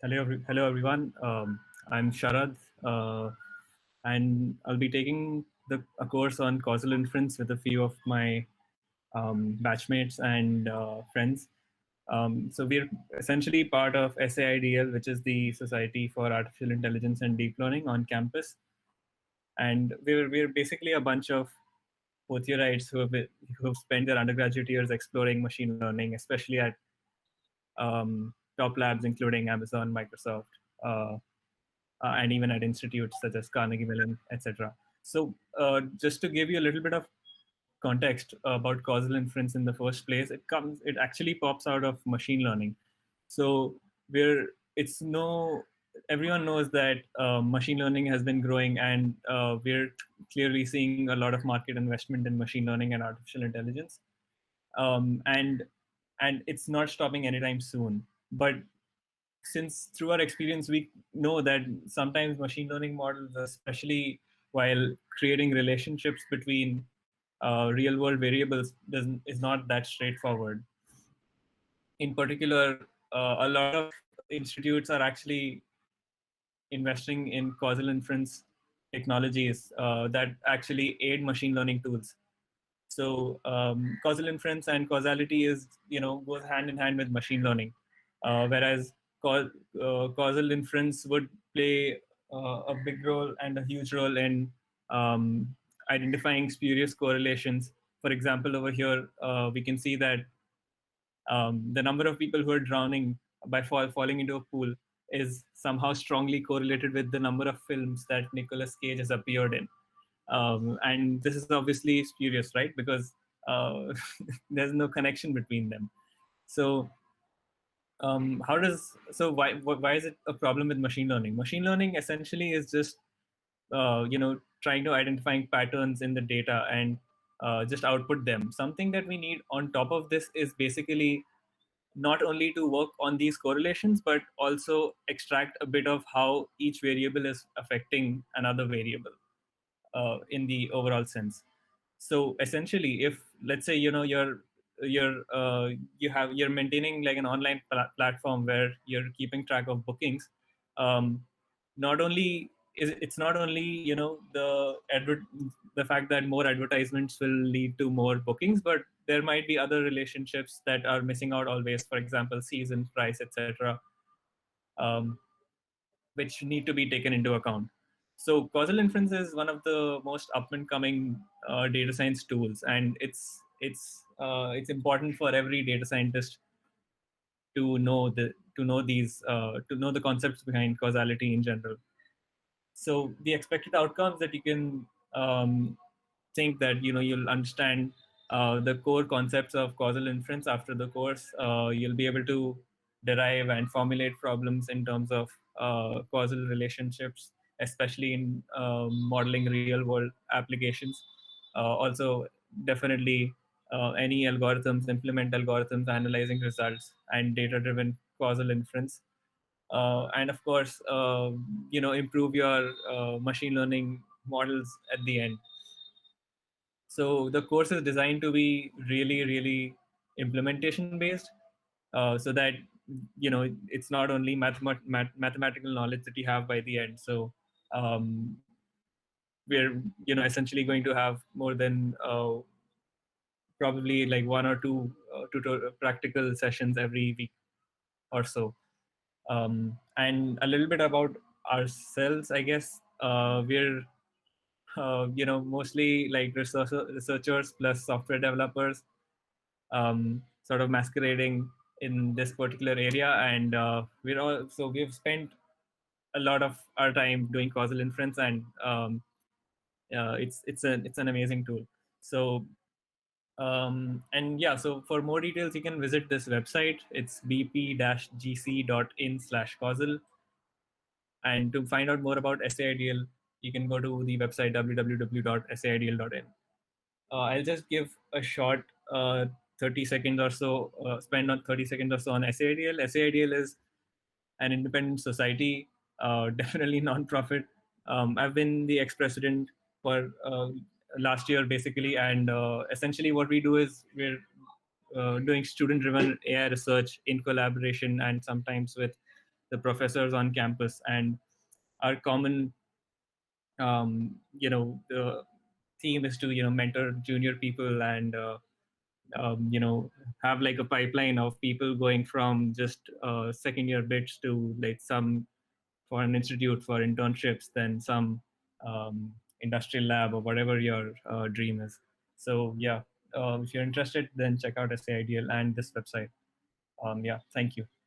Hello everyone. I'm Sharad, and I'll be taking a course on causal inference with a few of my batchmates and friends. So we're essentially part of SAIDL, which is the Society for Artificial Intelligence and Deep Learning on campus, and we're basically a bunch of fourth yearites who have spent their undergraduate years exploring machine learning, especially at top labs including Amazon, Microsoft. Uh, and even at institutes such as Carnegie Mellon, etc. So, just to give you a little bit of context about causal inference in the first place, it actually pops out of machine learning. So, where it's no, everyone knows that machine learning has been growing, and we're clearly seeing a lot of market investment in machine learning and artificial intelligence, um, and and it's not stopping anytime soon. But since through our experience we know that sometimes machine learning models, especially while creating relationships between real world variables, is not that straightforward. In particular, a lot of institutes are actually investing in causal inference technologies that actually aid machine learning tools. So causal inference and causality is, goes hand in hand with machine learning, whereas causal inference would play a big role and a huge role in identifying spurious correlations. For example, over here we can see that the number of people who are drowning by falling into a pool is somehow strongly correlated with the number of films that Nicolas Cage has appeared in. And this is obviously spurious, right? Because there's no connection between them. So why is it a problem with machine learning? Machine learning essentially is just trying to identifying patterns in the data and just output them. Something that we need on top of this is basically not only to work on these correlations, but also extract a bit of how each variable is affecting another variable in the overall sense. So essentially, if let's say you're maintaining like an online platform where you're keeping track of bookings, um, not only it's not only the fact that more advertisements will lead to more bookings, but there might be other relationships that are missing out always. For example, season, price, etc. Um, which need to be taken into account. So causal inference is one of the most up and coming data science tools, and it's important for every data scientist to know the concepts behind causality in general. So the expected outcomes that you can think that you'll understand the core concepts of causal inference after the course. You'll be able to derive and formulate problems in terms of causal relationships, especially in modeling real world applications. Also, definitely any algorithms, implement algorithms, analyzing results, and data driven causal inference. And of course, improve your machine learning models at the end. So the course is designed to be really, really implementation based, so that it's not only mathematical knowledge that you have by the end. So we're essentially going to have more than probably like one or two practical sessions every week or so. And a little bit about ourselves, I guess. We're mostly like researchers plus software developers, sort of masquerading in this particular area, and we've spent a lot of our time doing causal inference, and it's an amazing tool. So and yeah, so for more details, you can visit this website. It's bp-gc.in/causal. And to find out more about SAIDL, you can go to the website www.saidl.in. I'll just give a short 30 seconds or so, spend on 30 seconds or so on SAIDL. SAIDL is an independent society, definitely non-profit. I've been the ex-president for last year, basically, and essentially what we do is we're doing student-driven AI research in collaboration and sometimes with the professors on campus, and our common the theme is to mentor junior people, and have like a pipeline of people going from just second year bits to like some for an institute for internships, then some industrial lab or whatever your dream is. So yeah, if you're interested, then check out SAIDL and this website. Yeah, thank you.